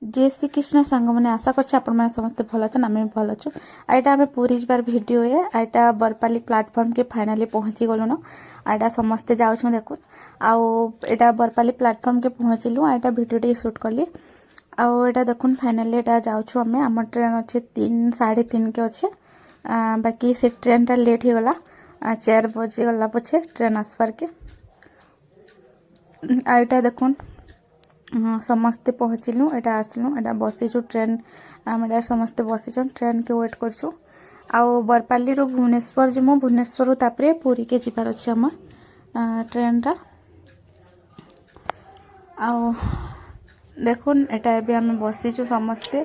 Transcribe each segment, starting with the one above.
जय श्री कृष्ण सांग मैंने आशा कर समस्ते भल अच्छे आम भी भल अच्छु आईटा आम पूरी जबार भिडियो है आईटा बरपाली प्लाटफर्म के फाइनाली पहुँची गलुन आईटा समस्ते जाऊँ देखु आईटा बरपाली प्लाटफर्म के पहुँचलु आईटा भिडियो शूट कली आईटा देखुन फाइनाली एटा जाऊँ आम आम ट्रेन अच्छे 3 साढ़े 3 के अच्छे बाकी से ट्रेन टा लेट हो गला 4 बजे गला पछे ट्रेन आसपार के आईटा देखुन समस्ते पहुँचलु एटा आसलु एटा बसीचु ट्रेन आम समस्ते बसीचन ट्रेन के वेट करछु आउ बरपाली रो भुवनेश्वर जिमु भुवनेश्वर तापरे पुरी के जिबार अछि हम ट्रेन रा आउ देखुन एटा एबे हम बसीचु समस्ते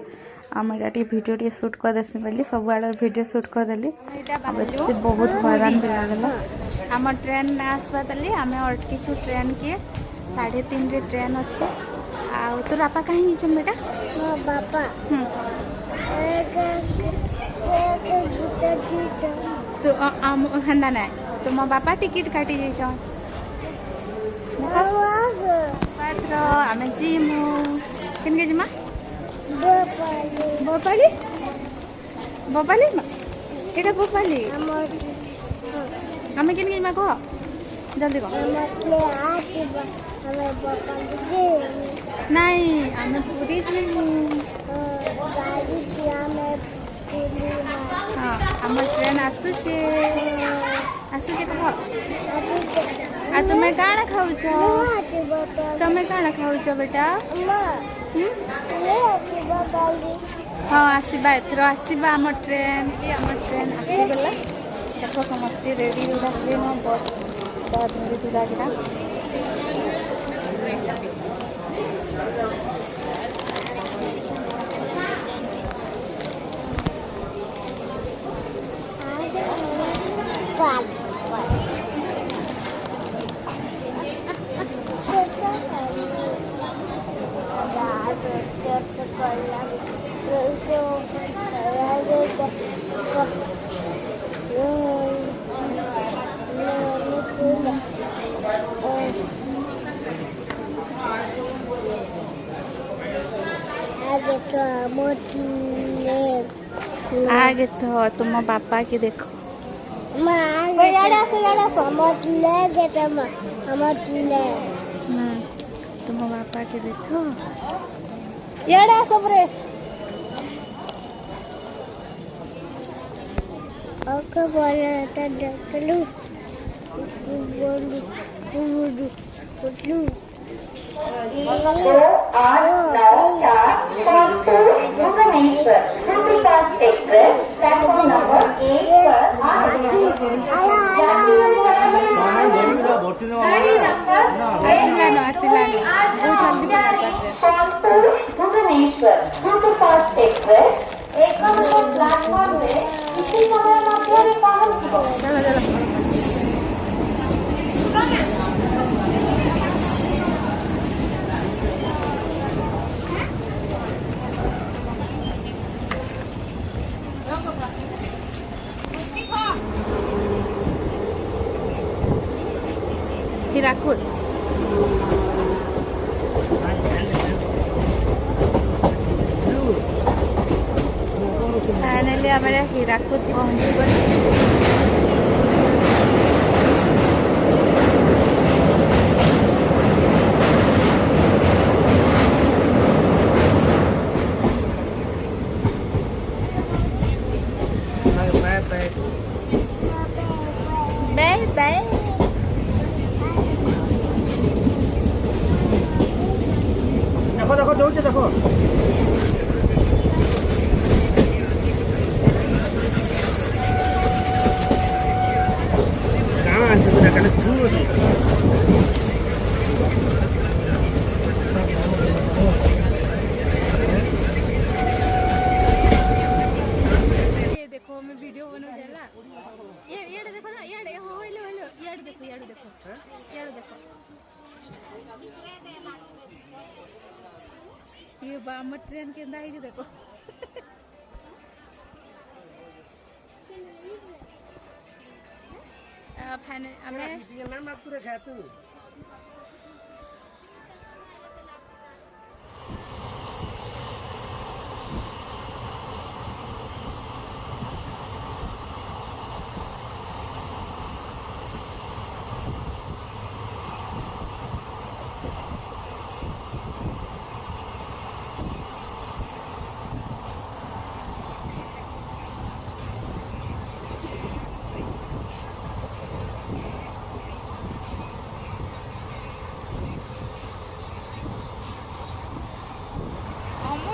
आम एटा टी वीडियो टी शूट कर देसी पहले सब आड़ वीडियो शूट कर देली एटा बहुत हैरान भी लागला आम ट्रेन आसबा दली आमे अटकीछु ट्रेन के 3:30 रे ट्रेन अच्छे आउ तोर बापा कहीं चुन बेटा मो बापा तो आम हंदा ना तो मो बापा टिकट काटी जाई छ पात्र आमे जिमु किन के जिमा भोपाली भोपाली एटा भोपाली आमे किन के जिमा कह जल्दी कह नहीं आमे पूरी जिमु हाँ आम ट्रेन आसुचे कह आ तुम्हें काण खाऊछ तुम्हें काण खाऊछ बेटा हाँ आसवा एथर आसवा आम ट्रेन आसीगला देख समस्ते रेडी हो बस धरी धुला किना आगे तो तुम पापा के देखो तुम पापा के देखो याडा सब रे ओके बोला था देखलू बोलू Bhubaneswar superfast express platform number 8 पर Bhubaneswar superfast express 1 number platform पे किसी समय मध्य पहुंच हिराकुद फाइनली हमारे हिराकुद पहुंच गए बाय बाय देखो देखो जोर से देखो कहाँ से मुझे कहना छू ये देखो मैं वीडियो बनो जाला ये देखो ना ये हो हेलो ये देखो ये बाम ट्रेन के अंदर ही देखो फाइनल हमें मत पूरे खातू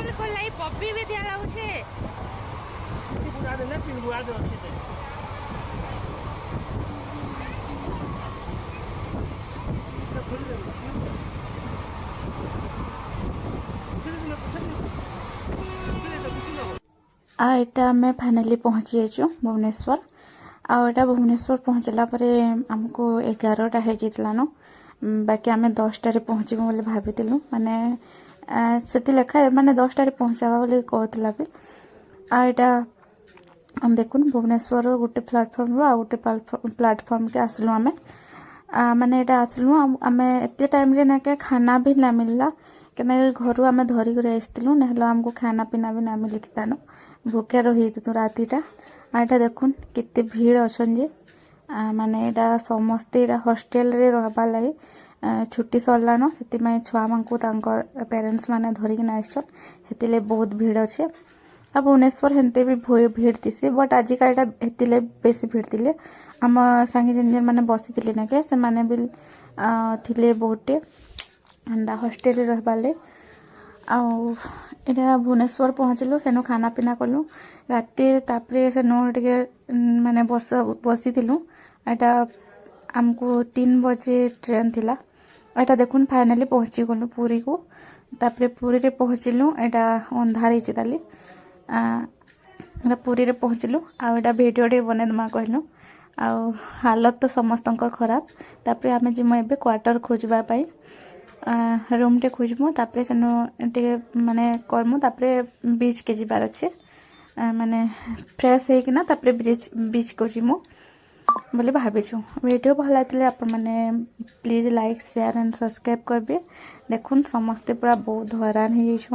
ଫୁଲ କୁ ଲାଗି ପପି ବି ଦିଆ ଲାଗୁଛେ ବୁଡ଼ା ଦେଲେ ପିନ୍ ବୁଡ଼ା ଦେ ଅଛି ଦେ ଆଉ ଏଇଟା ଆମେ ଫାଇନାଲି ପହଞ୍ଚି ଯାଇଛୁ ଭୁବନେଶ୍ୱର। ଆଉ ଏଇଟା ଭୁବନେଶ୍ୱର ପହଞ୍ଚିଲା ପରେ ଆମକୁ 11ଟା ହେଇଯାଇଥିଲା ନ ବାକି ଆମେ 10ଟାରେ ପହଞ୍ଚିବୁ ବୋଲି ଭାବିଥିଲୁ ମାନେ ସେଠି ଲେଖା ମାନେ 10ଟାରେ ପହଞ୍ଚାବା ବୋଲି କହୁଥିଲା ବି। ଆଉ ଏଇଟା ଦେଖୁନ୍ ଭୁବନେଶ୍ୱର ଗୋଟେ ପ୍ଲାଟଫର୍ମରୁ ଆଉ ଗୋଟେ ପ୍ଲାଟଫର୍ମକେ ଆସିଲୁ ଆମେ। ମାନେ ଏଇଟା ଆସିଲୁ ଆମେ ଏତେ ଟାଇମ୍ରେ ନାକେ ଖାନା ବି ନା ମିଳିଲା କେନା ଘରୁ ଆମେ ଧରିକରି ଆସିଥିଲୁ ନହେଲେ ଆମକୁ ଖାନା ପିନା ବି ନା ମିଳିଥିତାନ ଭୋକେ ରହିଥିତୁ ରାତିଟା। ଆଉ ଏଇଟା ଦେଖୁନ୍ କେତେ ଭିଡ଼ ଅଛନ୍ ଯେ ମାନେ ଏଇଟା ସମସ୍ତେ ଏଇଟା ହଷ୍ଟେଲରେ ରହିବାର୍ ଲାଗି ଛୁଟି ସରିଲାନ ସେଥିପାଇଁ ଛୁଆମାନଙ୍କୁ ତାଙ୍କର ପ୍ୟାରେଣ୍ଟସ୍ ମାନେ ଧରିକିନା ଆସିଛନ୍ ସେଥିଲାଗି ବହୁତ ଭିଡ଼ ଅଛେ। ଆଉ ଭୁବନେଶ୍ୱର ହେନ୍ତେ ବି ଭିଡ଼ ଥିସି ବଟ୍ ଆଜିକା ଏଇଟା ହେଥିଲେ ବେଶୀ ଭିଡ଼ ଥିଲେ ଆମ ସାଙ୍ଗେ ଯେନ୍ ମାନେ ବସିଥିଲେ ନାକେ ସେମାନେ ବି ଥିଲେ ବହୁତଟେ ଏନ୍ତା ହଷ୍ଟେଲରେ ରହିବାର୍ ଲାଗି। ଆଉ ଏଇଟା ଭୁବନେଶ୍ୱର ପହଞ୍ଚିଲୁ ସେନୁ ଖାନା ପିନା କଲୁ ରାତି ତାପରେ ସେନୁ ଟିକେ ମାନେ ବସିଥିଲୁ। ଏଇଟା ଆମକୁ 3 ବଜେ ଟ୍ରେନ୍ ଥିଲା। ଏଇଟା ଦେଖୁନ୍ ଫାଇନାଲି ପହଞ୍ଚି ଗଲୁ ପୁରୀକୁ। ତାପରେ ପୁରୀରେ ପହଞ୍ଚିଲୁ ଏଇଟା ଅନ୍ଧାର ହେଇଛି ତାଲି ଏଇଟା ପୁରୀରେ ପହଞ୍ଚିଲୁ। ଆଉ ଏଇଟା ଭିଡ଼ିଓଟେ ବନେଇଦେମା କହିଲୁ ଆଉ ହାଲତ ତ ସମସ୍ତଙ୍କର ଖରାପ। ତାପରେ ଆମେ ଯିମୁ ଏବେ କ୍ୱାର୍ଟର ଖୋଜିବା ପାଇଁ ରୁମ୍ଟେ ଖୋଜିମୁ ତାପରେ ସେନୁ ଟିକେ ମାନେ କର୍ମୁ ତାପରେ ବିଚ୍କେ ଯିବାର ଅଛେ ମାନେ ଫ୍ରେଶ୍ ହେଇକିନା ତାପରେ ବିଚ୍କୁ ଯିମୁ ବୋଲି ଭାବିଛୁ। ଭିଡ଼ିଓ ଭଲ ଲାଗିଥିଲେ ଆପଣମାନେ please like share and subscribe କରିବେ। ଦେଖୁନ୍ ସମସ୍ତେ ପୁରା ବହୁତ ହଇରାଣ ହେଇଯାଇଛୁ।